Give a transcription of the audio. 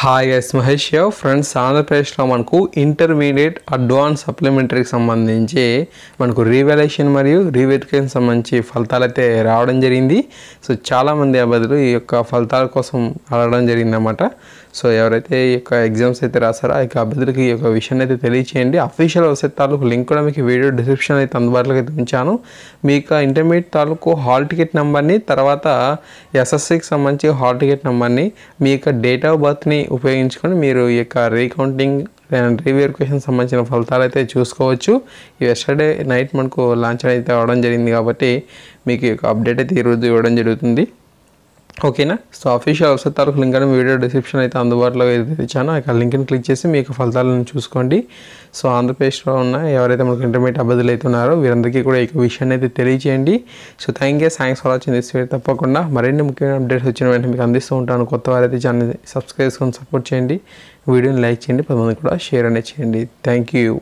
Hi guys, Mahesh friends. ఆంధ్రప్రదేశ్లో మనకు intermediate advance సప్లిమెంటరీకి సంబంధించి మనకు రీవాల్యుయేషన్ మరియు రీవెరిఫికేషన్ సంబంధించి ఫలితాలు అయితే రావడం జరిగింది. సో చాలామంది అభ్యర్థులు ఈ యొక్క ఫలితాల కోసం అడగడం జరిగిందన్నమాట. సో ఎవరైతే ఈ యొక్క ఎగ్జామ్స్ అయితే రాసారో ఆ యొక్క అభ్యర్థులకి ఈ యొక్క విషయాన్ని అయితే తెలియచేయండి. అఫీషియల్ వెబ్సైట్ తాలూకు లింక్ కూడా మీకు వీడియో డిస్క్రిప్షన్ అయితే అందుబాటులోకి అయితే ఉంచాను. మీ యొక్క ఇంటర్మీడియట్ తాలూకు హాల్ టికెట్ నెంబర్ని, తర్వాత ఎస్ఎస్సికి సంబంధించి హాల్ టికెట్ నెంబర్ని, మీ యొక్క డేట్ ఆఫ్ బర్త్ని ఉపయోగించుకొని మీరు ఈ యొక్క రీకౌంటింగ్ అండ్ రీవెరిఫికేషన్ సంబంధించిన ఫలితాలు అయితే చూసుకోవచ్చు. ఎస్టర్డే నైట్ మనకు లాంచ్ అయితే అవ్వడం జరిగింది కాబట్టి మీకు ఈ యొక్క అప్డేట్ అయితే ఈరోజు ఇవ్వడం జరుగుతుంది. ఓకేనా. సో అఫీషియల్ వెబ్సైట్ తాలూకు లింక్ అని వీడియో డిస్క్రిప్షన్ అయితే అందుబాటులో అయితే ఇచ్చాను. ఆ లింక్ని క్లిక్ చేసి మీకు ఫలితాలను చూసుకోండి. సో ఆంధ్రప్రదేశ్లో ఉన్న ఎవరైతే మనకు ఇంటర్మీడియట్ అభ్యర్థులు అయితే ఉన్నారో వీరందరికీ కూడా ఈ విషయాన్ని అయితే తెలియచేయండి. So thanks for watching this video. తప్పకుండా మరిన్ని ముఖ్యమైన అప్డేట్స్ వచ్చిన వెంటనే మీకు అందిస్తూ ఉంటాను. కొత్త వారైతే ఛానల్ సబ్స్క్రైబ్ చేసుకొని సపోర్ట్ చేయండి, వీడియోని లైక్ చేయండి, 10 మంది కూడా షేర్ అనేది చేయండి. Thank you.